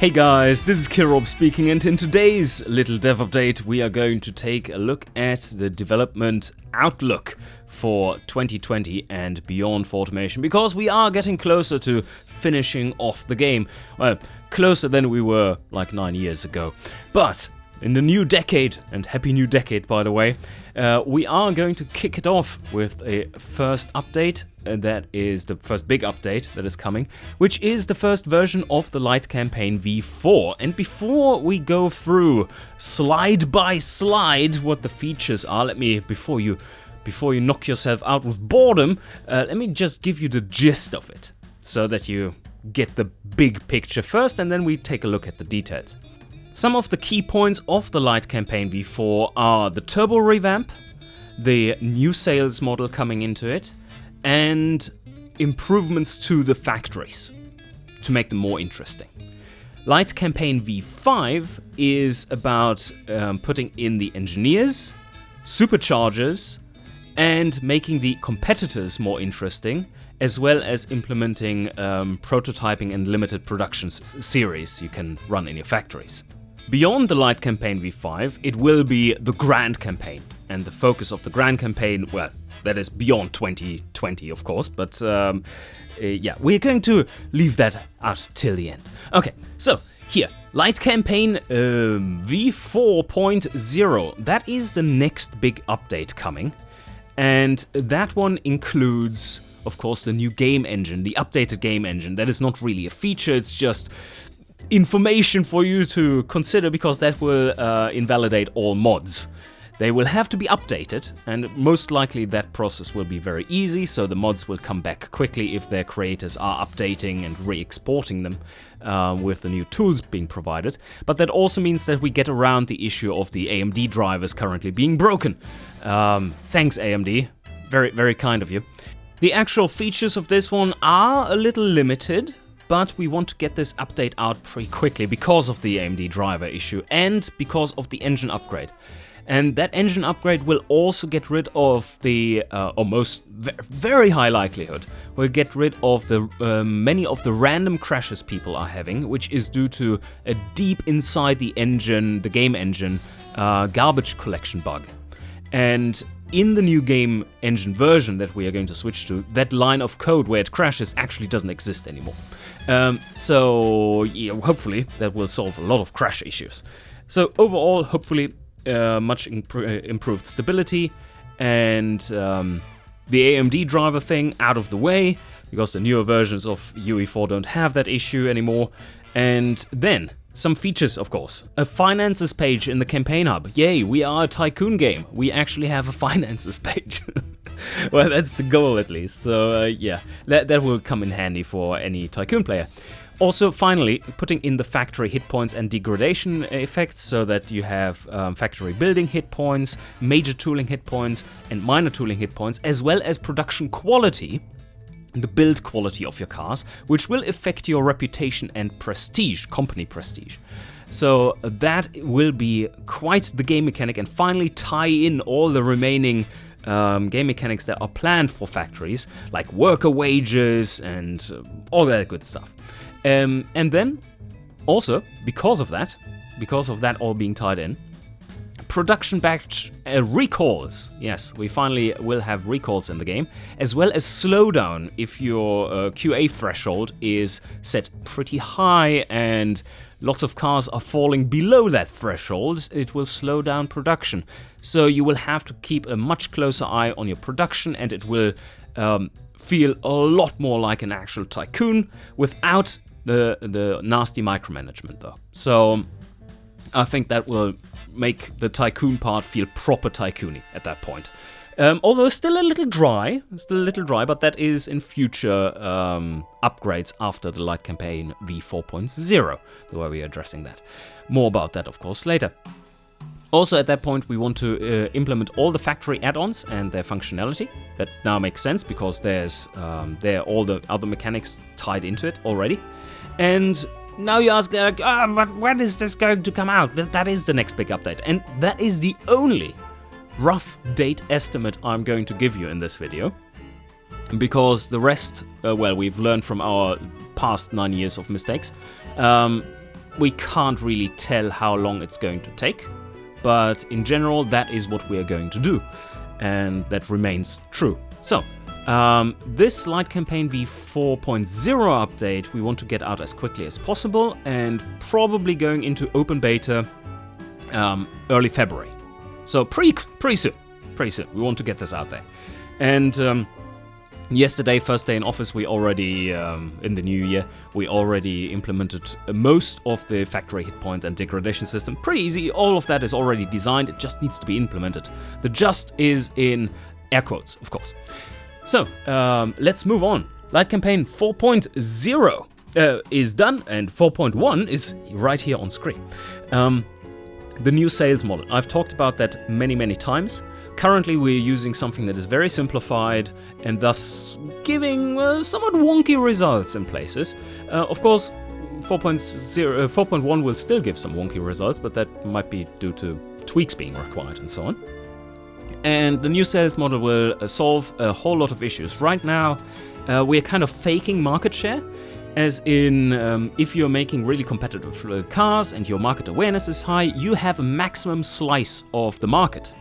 Hey guys, this is Kirob speaking, and in today's little dev update we are going to take a look at the development outlook for 2020 and beyond for automation, because we are getting closer to finishing off the game. Well, closer than we were like 9 years ago. But in the new decade, and happy new decade by the way, we are going to kick it off with a first update, and that is the first big update that is coming, which is the first version of the light campaign V4. And before we go through slide by slide what the features are, before you knock yourself out with boredom, let me just give you the gist of it, so that you get the big picture first, and then we take a look at the details. Some of the key points of the light campaign V4 are the turbo revamp, the new sales model coming into it, and improvements to the factories to make them more interesting. Light campaign V5 is about putting in the engineers, superchargers, and making the competitors more interesting, as well as implementing prototyping and limited production series you can run in your factories. Beyond the light campaign V5, it will be the grand campaign, and the focus of the grand campaign, well, that is beyond 2020 of course, but yeah, we're going to leave that out till the end. Okay, so here, light campaign V4.0, that is the next big update coming, and that one includes, of course, the new game engine, the updated game engine. That is not really a feature, it's just information for you to consider, because that will invalidate all mods. They will have to be updated, and most likely that process will be very easy, so the mods will come back quickly if their creators are updating and re-exporting them with the new tools being provided. But that also means that we get around the issue of the AMD drivers currently being broken. Thanks AMD, very, very kind of you. The actual features of this one are a little limited, but we want to get this update out pretty quickly because of the AMD driver issue and because of the engine upgrade. And that engine upgrade will also get rid of the, almost very high likelihood, will get rid of the many of the random crashes people are having, which is due to a deep inside the engine, the game engine, garbage collection bug. And in the new game engine version that we are going to switch to, that line of code where it crashes actually doesn't exist anymore. So yeah, hopefully that will solve a lot of crash issues. So overall, hopefully much improved stability, and the AMD driver thing out of the way, because the newer versions of UE4 don't have that issue anymore. And then some features, of course. A finances page in the campaign hub. Yay, we are a tycoon game. We actually have a finances page. Well, that's the goal at least. So yeah, that will come in handy for any tycoon player. Also, finally, putting in the factory hit points and degradation effects, so that you have factory building hit points, major tooling hit points, and minor tooling hit points, as well as production quality, the build quality of your cars, which will affect your reputation and prestige, company prestige. So that will be quite the game mechanic, and finally tie in all the remaining game mechanics that are planned for factories, like worker wages and all that good stuff. And then, also, because of that all being tied in, production batch recalls. Yes, we finally will have recalls in the game, as well as slowdown if your QA threshold is set pretty high and lots of cars are falling below that threshold. It will slow down production. So you will have to keep a much closer eye on your production, and it will feel a lot more like an actual tycoon without the nasty micromanagement though. So I think that will make the tycoon part feel proper tycoony at that point. Although still a little dry, but that is in future upgrades after the light campaign V4.0, the way we are addressing that. More about that, of course, later. Also, at that point, we want to implement all the factory add-ons and their functionality. That now makes sense, because there's there are all the other mechanics tied into it already. And now you ask, but when is this going to come out? That is the next big update. And that is the only rough date estimate I'm going to give you in this video. Because the rest, well, we've learned from our past 9 years of mistakes. we can't really tell how long it's going to take, but in general, that is what we are going to do, and that remains true. So, this Light Campaign V4.0 update we want to get out as quickly as possible, and probably going into open beta early February. So pretty soon. We want to get this out there. And yesterday, first day in office, we already, in the new year, we already implemented most of the factory hit point and degradation system. Pretty easy, all of that is already designed, it just needs to be implemented. The just is in air quotes, of course. So, let's move on. Light Campaign 4.0 is done, and 4.1 is right here on screen. The new sales model. I've talked about that many times. Currently, we're using something that is very simplified and thus giving somewhat wonky results in places. Of course, 4.1 will still give some wonky results, but that might be due to tweaks being required and so on. And the new sales model will solve a whole lot of issues. Right now, we're kind of faking market share, as in if you're making really competitive cars and your market awareness is high, you have a maximum slice of the market.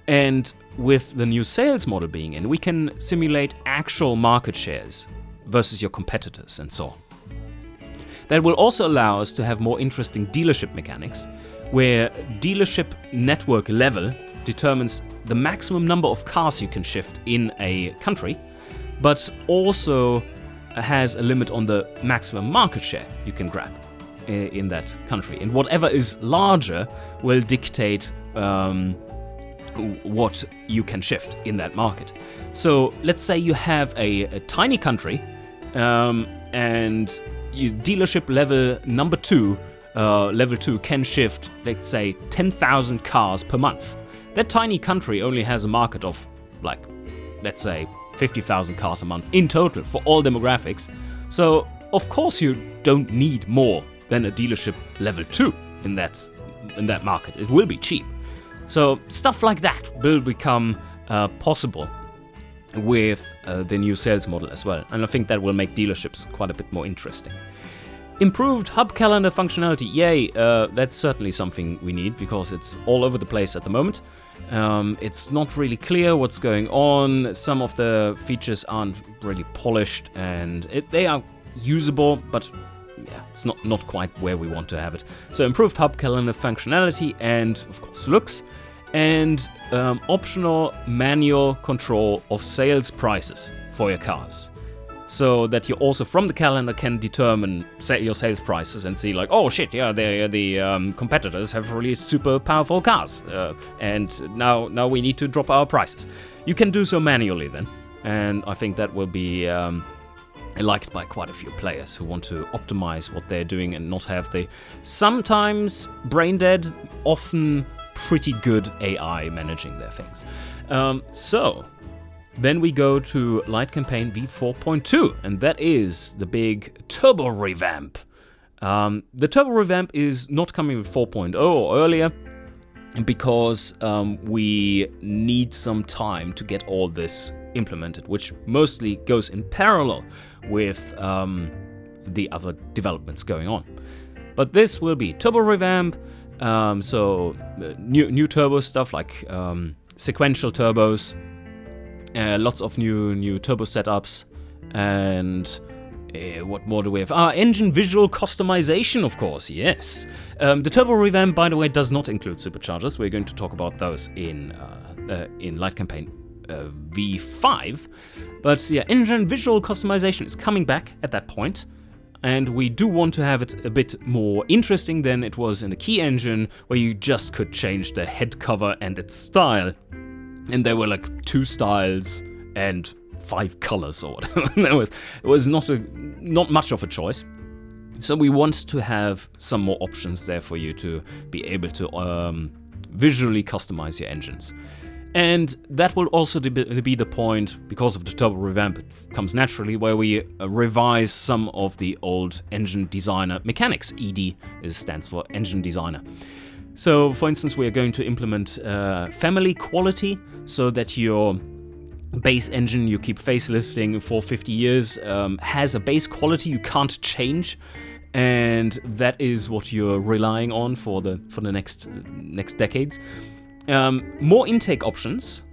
And with the new sales model being in, we can simulate actual market shares versus your competitors and so on. That will also allow us to have more interesting dealership mechanics, where dealership network level determines the maximum number of cars you can shift in a country, but also has a limit on the maximum market share you can grab in that country. And whatever is larger will dictate what you can shift in that market. So let's say you have a tiny country and you dealership level number 2, level 2 can shift, let's say, 10,000 cars per month. That tiny country only has a market of, like, let's say, 50,000 cars a month in total for all demographics. So, of course, you don't need more than a dealership level 2 in that market. It will be cheap. So, stuff like that will become possible with the new sales model as well. And I think that will make dealerships quite a bit more interesting. Improved hub calendar functionality, yay, that's certainly something we need because it's all over the place at the moment. It's not really clear what's going on, some of the features aren't really polished and they are usable, but yeah, it's not quite where we want to have it. So improved hub calendar functionality and, of course, looks, and optional manual control of sales prices for your cars. So that you also from the calendar can determine your sales prices and see like, oh shit, yeah, the competitors have released super powerful cars, and now we need to drop our prices. You can do so manually then, and I think that will be liked by quite a few players who want to optimize what they're doing and not have the sometimes brain dead, often pretty good AI managing their things. So then we go to Light Campaign V4.2, and that is the big turbo revamp. The turbo revamp is not coming with 4.0 or earlier because we need some time to get all this implemented, which mostly goes in parallel with the other developments going on. But this will be turbo revamp, so new turbo stuff like sequential turbos, lots of new turbo setups, and what more do we have? Engine visual customization, of course, yes. The turbo revamp, by the way, does not include superchargers. We're going to talk about those in Light Campaign V5. But yeah, engine visual customization is coming back at that point, and we do want to have it a bit more interesting than it was in the key engine, where you just could change the head cover and its style. And there were like 2 styles and 5 colors or whatever. It was not much of a choice. So we want to have some more options there for you to be able to visually customize your engines. And that will also be the point, because of the turbo revamp, it comes naturally, where we revise some of the old engine designer mechanics. ED stands for engine designer. So, for instance, we are going to implement family quality, so that your base engine you keep facelifting for 50 years has a base quality you can't change, and that is what you're relying on for the next decades. More intake options,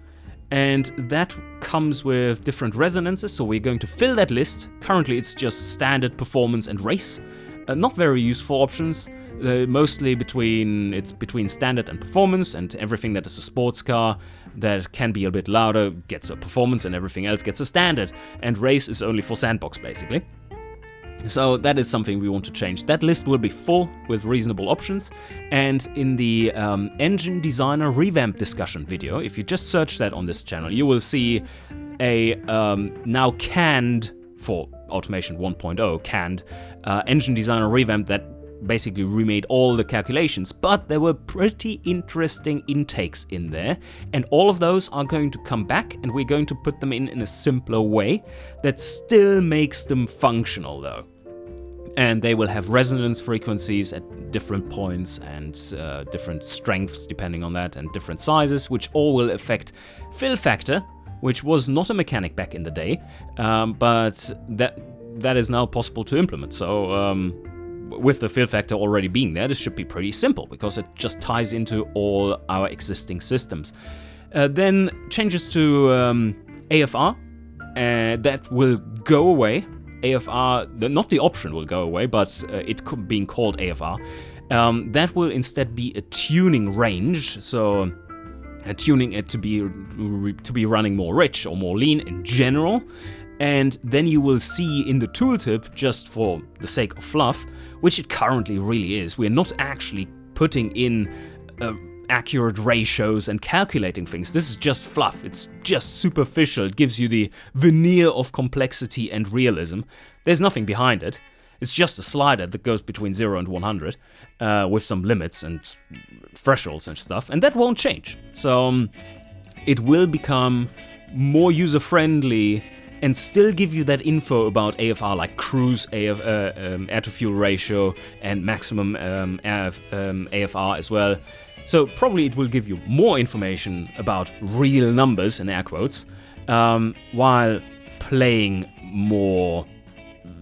and that comes with different resonances, so we're going to fill that list. Currently it's just standard, performance and race. Not very useful options, mostly between standard and performance, and everything that is a sports car that can be a bit louder gets a performance and everything else gets a standard, and race is only for sandbox basically. So that is something we want to change. That list will be full with reasonable options, and in the engine designer revamp discussion video, if you just search that on this channel, you will see a now canned, for Automation 1.0, canned engine designer revamp that basically remade all the calculations, but there were pretty interesting intakes in there, and all of those are going to come back, and we're going to put them in a simpler way that still makes them functional though. And they will have resonance frequencies at different points and different strengths depending on that, and different sizes, which all will affect fill factor, which was not a mechanic back in the day, but that is now possible to implement. So with the fill factor already being there, this should be pretty simple because it just ties into all our existing systems. Then changes to AFR, that will go away. AFR, not the option will go away, but it being called AFR, that will instead be a tuning range, so tuning it to be running more rich or more lean in general. And then you will see in the tooltip, just for the sake of fluff, which it currently really is, we're not actually putting in accurate ratios and calculating things. This is just fluff. It's just superficial. It gives you the veneer of complexity and realism. There's nothing behind it. It's just a slider that goes between 0 and 100 with some limits and thresholds and stuff, and that won't change. So it will become more user-friendly and still give you that info about AFR, like cruise air-to-fuel ratio and maximum AFR as well. So probably it will give you more information about real numbers, in air quotes, while playing more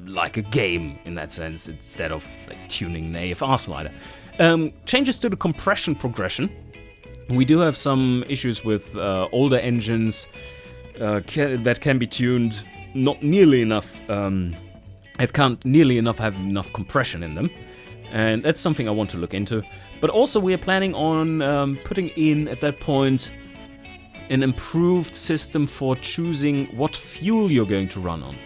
like a game in that sense, instead of like tuning the AFR slider. Changes to the compression progression. We do have some issues with older engines that can be tuned not nearly enough. It can't nearly enough have enough compression in them, and that's something I want to look into. But also we are planning on putting in, at that point, an improved system for choosing what fuel you're going to run on.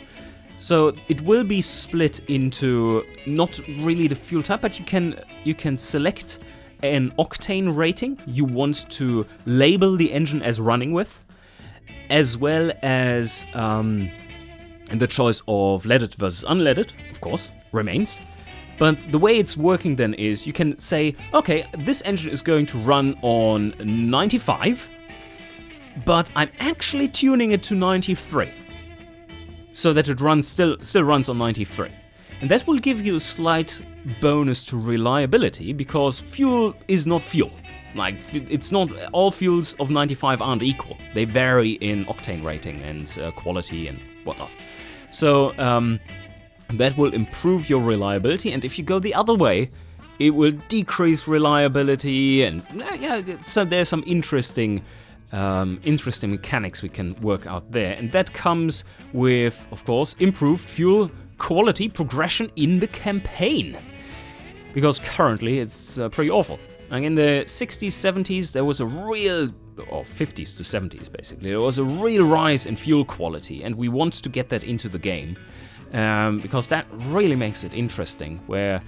So it will be split into not really the fuel type, but you can select an octane rating you want to label the engine as running with, as well as the choice of leaded versus unleaded, of course, remains. But the way it's working then is you can say, okay, this engine is going to run on 95, but I'm actually tuning it to 93, so that it runs still runs on 93. And that will give you a slight bonus to reliability, because fuel is not fuel. Like, it's not, all fuels of 95 aren't equal. They vary in octane rating and quality and whatnot. So that will improve your reliability, and if you go the other way, it will decrease reliability, and yeah, so there's some interesting mechanics we can work out there, and that comes with, of course, improved fuel quality progression in the campaign, because currently it's pretty awful. Like in the 60s, 70s, there was a real, or 50s to 70s basically, there was a real rise in fuel quality, and we want to get that into the game, because that really makes it interesting, where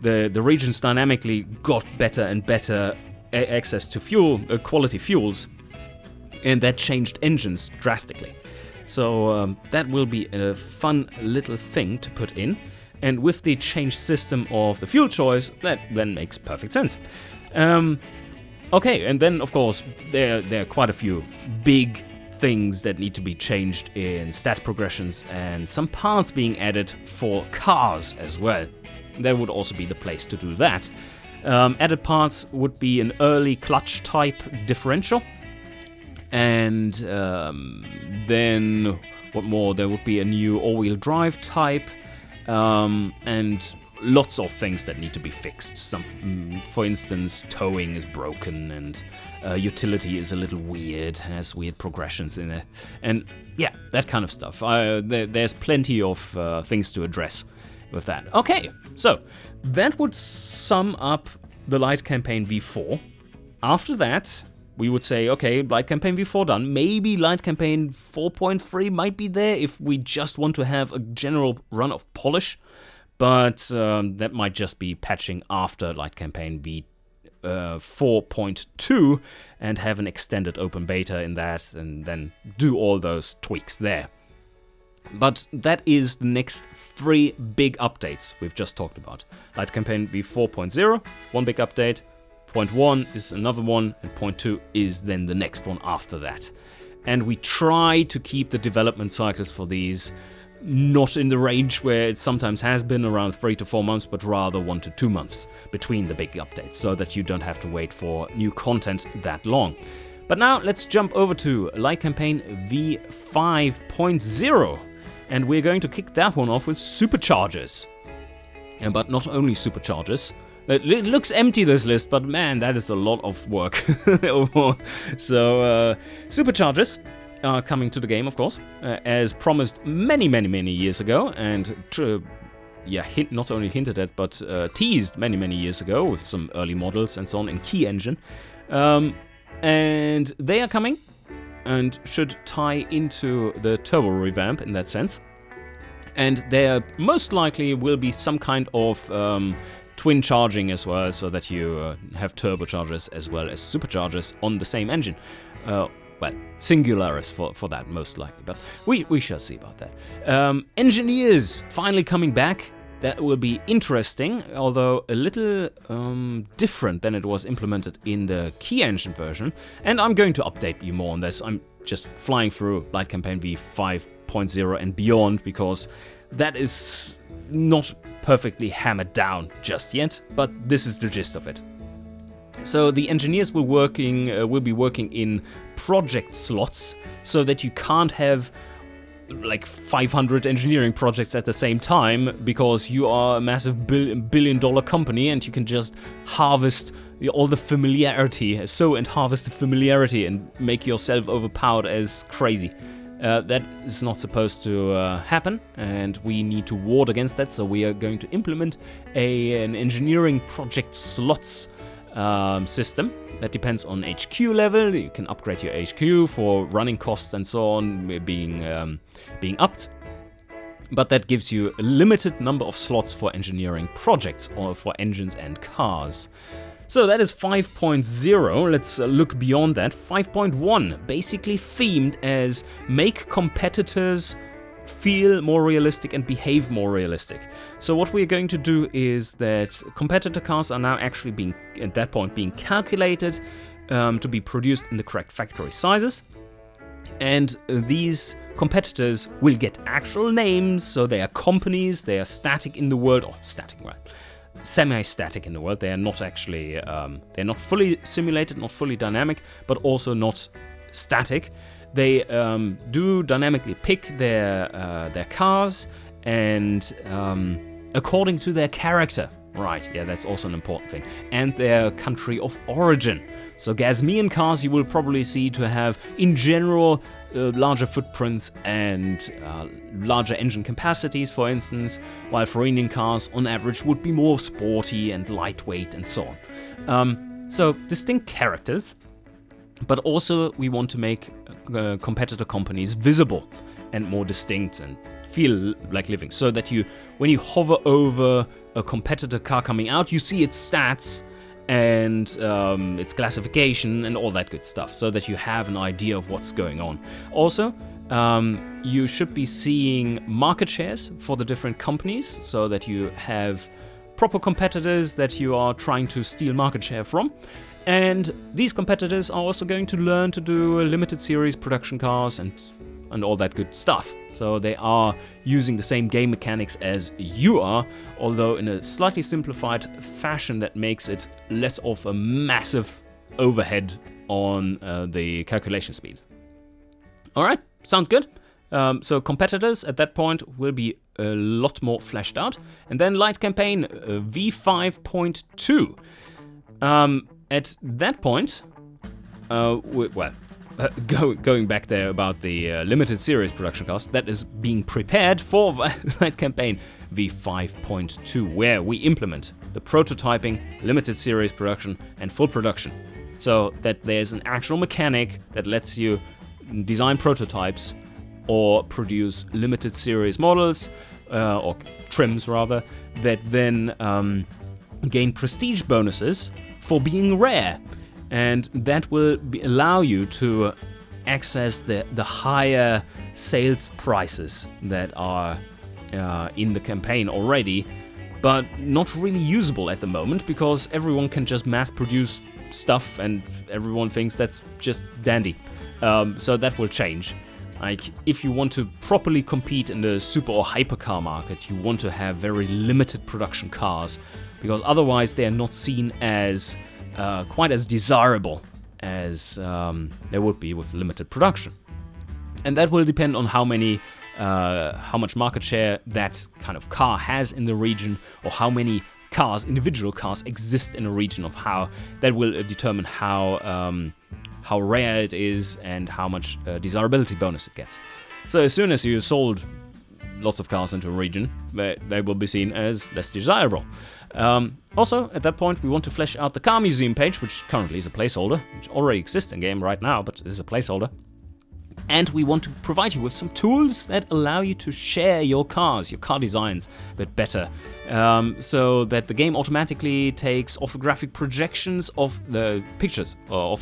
the regions dynamically got better and better access to fuel, quality fuels, and that changed engines drastically. So that will be a fun little thing to put in, and with the changed system of the fuel choice, that then makes perfect sense. Okay, and then of course there are quite a few big things that need to be changed in stat progressions, and some parts being added for cars as well. That would also be the place to do that. Added parts would be an early clutch type differential, and then what more? There would be a new all-wheel drive type, and lots of things that need to be fixed. For instance, towing is broken, and utility is a little weird, has weird progressions in it, and yeah, that kind of stuff. There's plenty of things to address with that. Okay, so that would sum up the Light Campaign V4. After that, we would say, okay, Light Campaign V4 done. Maybe Light Campaign 4.3 might be there if we just want to have a general run of polish, but that might just be patching after Light Campaign V4.2 and have an extended open beta in that, and then do all those tweaks there. But that is the next 3 big updates we've just talked about. Light Campaign V4.0, one big update. Point 1 is another one, and point 2 is then the next one after that. And we try to keep the development cycles for these not in the range where it sometimes has been, around 3 to 4 months, but rather 1 to 2 months between the big updates, so that you don't have to wait for new content that long. But now let's jump over to Light Campaign V5.0, and we're going to kick that one off with superchargers. But not only superchargers. It looks empty, this list, but man, that is a lot of work. So, superchargers are coming to the game, of course, as promised many years ago, and not only hinted at, but teased many years ago with some early models and so on in Key Engine. And they are coming and should tie into the turbo revamp in that sense. And there most likely will be some kind of twin charging as well, so that you have turbochargers as well as superchargers on the same engine. Well, singularis for that most likely, but we shall see about that. Engineers finally coming back. That will be interesting, although a little different than it was implemented in the Key Engine version. And I'm going to update you more on this. I'm just flying through Light Campaign V5.0 and beyond, because that is not perfectly hammered down just yet, but this is the gist of it. So the engineers will be working in project slots, so that you can't have like 500 engineering projects at the same time, because you are a massive billion-dollar company and you can just harvest all the familiarity, harvest the familiarity and make yourself overpowered as crazy. That is not supposed to happen, and we need to ward against that, so we are going to implement an engineering project slots system that depends on HQ level. You can upgrade your HQ for running costs and so on being upped, but that gives you a limited number of slots for engineering projects or for engines and cars. So that is 5.0. Let's look beyond that. 5.1, basically themed as make competitors feel more realistic and behave more realistic. So what we're going to do is that competitor cars are now actually being calculated to be produced in the correct factory sizes. And these competitors will get actual names, so they are companies, they are static in the world, or semi-static in the world. They are not actually, they're not fully simulated, not fully dynamic, but also not static. They do dynamically pick their cars, and according to their character. Right, yeah, that's also an important thing. And their country of origin. So Gazmian cars you will probably see to have, in general, larger footprints and larger engine capacities, for instance, while Farinian cars, on average, would be more sporty and lightweight and so on. So distinct characters, but also we want to make competitor companies visible and more distinct and feel like living, so that when you hover over a competitor car coming out, you see its stats and its classification and all that good stuff, so that you have an idea of what's going on. Also, you should be seeing market shares for the different companies, so that you have proper competitors that you are trying to steal market share from. And these competitors are also going to learn to do limited series production cars and all that good stuff. So they are using the same game mechanics as you are, although in a slightly simplified fashion that makes it less of a massive overhead on the calculation speed. Alright, sounds good. So competitors at that point will be a lot more fleshed out. And then Light Campaign V5.2. At that point, going back there about the limited series production cost, that is being prepared for Light Campaign V5.2, where we implement the prototyping, limited series production, and full production. So that there's an actual mechanic that lets you design prototypes or produce limited series models, or trims rather, that then gain prestige bonuses for being rare. And that will allow you to access the higher sales prices that are in the campaign already, but not really usable at the moment because everyone can just mass produce stuff and everyone thinks that's just dandy. So that will change. Like, if you want to properly compete in the super or hypercar market, you want to have very limited production cars, because otherwise they are not seen as quite as desirable as they would be with limited production. And that will depend on how much market share that kind of car has in the region, or how many cars, individual cars, exist in a region, of how that will determine how rare it is and how much desirability bonus it gets. So as soon as you sold lots of cars into a region, they will be seen as less desirable. Also, at that point, we want to flesh out the car museum page, which currently is a placeholder, which already exists in game right now, but is a placeholder. And we want to provide you with some tools that allow you to share your car designs a bit better, so that the game automatically takes orthographic projections of the pictures, or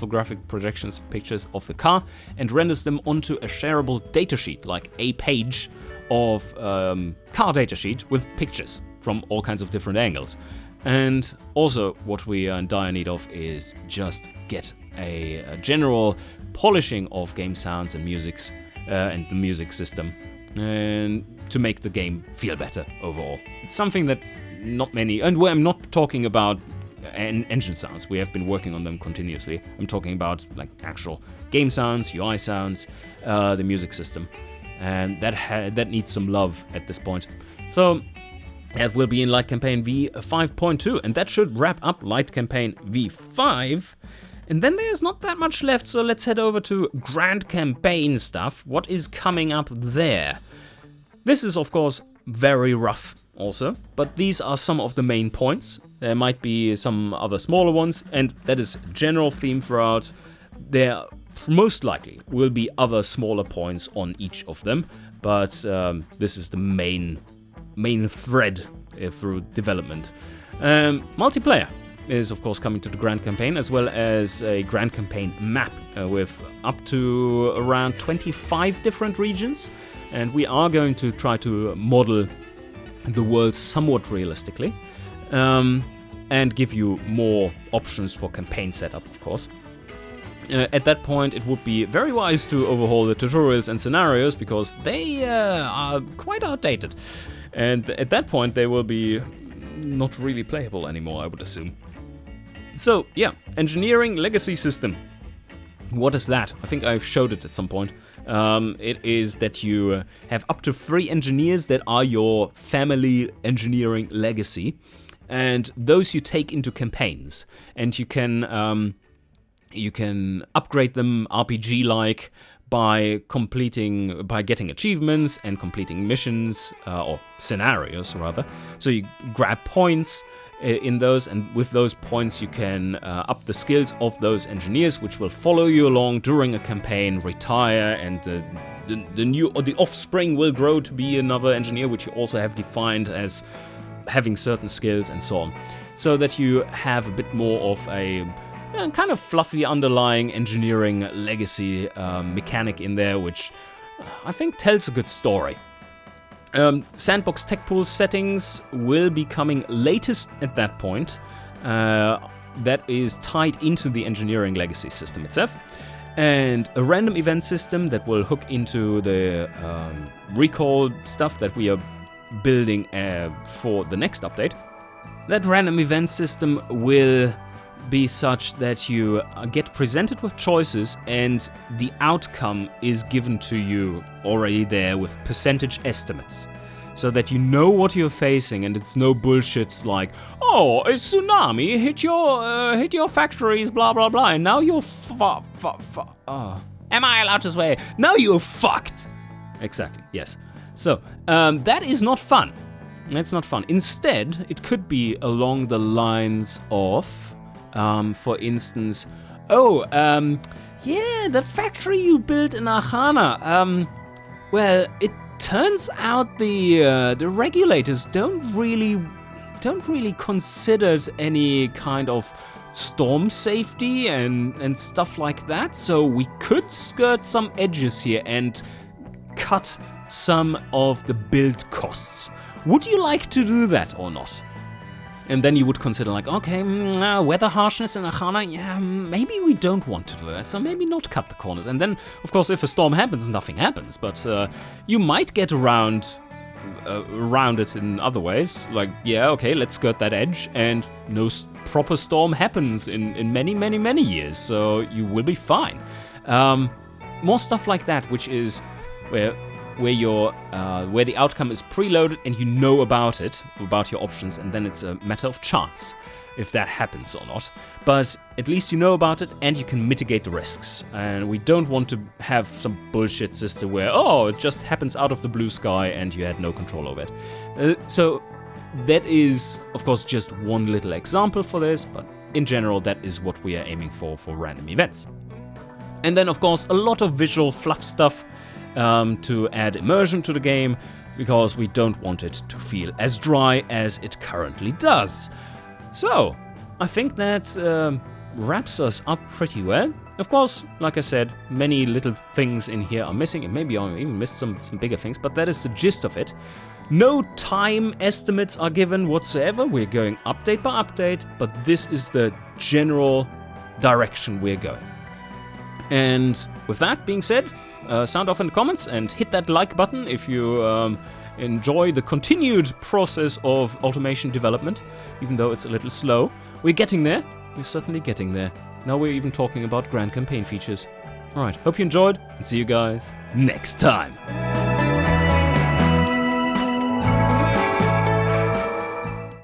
pictures of the car, and renders them onto a shareable datasheet, like a page of car datasheet with pictures from all kinds of different angles. And also, what we are in dire need of is just get a general polishing of game sounds and musics and the music system, and to make the game feel better overall. It's something that not many, and I'm not talking about engine sounds, we have been working on them continuously. I'm talking about like actual game sounds, UI sounds, the music system, and that needs some love at this point. So that will be in Light Campaign V5.2, and that should wrap up Light Campaign V5. And then there's not that much left, so let's head over to Grand Campaign stuff. What is coming up there? This is, of course, very rough also, but these are some of the main points. There might be some other smaller ones, and that is general theme throughout. There most likely will be other smaller points on each of them, but this is the main thread through development. Multiplayer is of course coming to the Grand Campaign, as well as a Grand Campaign map with up to around 25 different regions, and we are going to try to model the world somewhat realistically, and give you more options for campaign setup, of course. At that point, it would be very wise to overhaul the tutorials and scenarios, because they are quite outdated, and at that point they will be not really playable anymore, I would assume. So yeah, engineering legacy system. What is that? I think I've showed it at some point. It is that you have up to 3 engineers that are your family engineering legacy, and those you take into campaigns, and you can upgrade them RPG-like by getting achievements and completing missions, or scenarios rather. So you grab points in those, and with those points you can up the skills of those engineers, which will follow you along during a campaign, retire, and the offspring will grow to be another engineer, which you also have defined as having certain skills and so on, so that you have a bit more of a kind of fluffy underlying engineering legacy mechanic in there, which I think tells a good story. Sandbox tech pool settings will be coming latest at that point. That is tied into the engineering legacy system itself. And a random event system that will hook into the recall stuff that we are building for the next update. That random event system will be such that you get presented with choices and the outcome is given to you already there with percentage estimates. So that you know what you're facing and it's no bullshit like, oh, a tsunami hit your factories, blah blah blah, and now you're am I allowed to swear? Now you're fucked. Exactly, yes. So, that is not fun. That's not fun. Instead, it could be along the lines of, for instance, yeah, the factory you built in Ahana, well, it turns out the regulators don't really consider any kind of storm safety and stuff like that, so we could skirt some edges here and cut some of the build costs. Would you like to do that or not? And then you would consider like, okay, weather harshness in Ahana, yeah, maybe we don't want to do that, so maybe not cut the corners. And then, of course, if a storm happens, nothing happens, but you might get around it in other ways. Like, yeah, okay, let's skirt that edge, and no proper storm happens in many, many, many years, so you will be fine. More stuff like that, which is where the outcome is preloaded and you know about it, about your options, and then it's a matter of chance if that happens or not. But at least you know about it and you can mitigate the risks. And we don't want to have some bullshit system where, oh, it just happens out of the blue sky and you had no control over it. So that is, of course, just one little example for this, but in general, that is what we are aiming for random events. And then, of course, a lot of visual fluff stuff to add immersion to the game, because we don't want it to feel as dry as it currently does. So, I think that wraps us up pretty well. Of course, like I said, many little things in here are missing, and maybe I even missed some bigger things, but that is the gist of it. No time estimates are given whatsoever. We're going update by update, but this is the general direction we're going. And with that being said, sound off in the comments and hit that like button if you enjoy the continued process of automation development, even though it's a little slow. We're getting there. We're certainly getting there. Now we're even talking about grand campaign features. Alright, hope you enjoyed, and see you guys next time.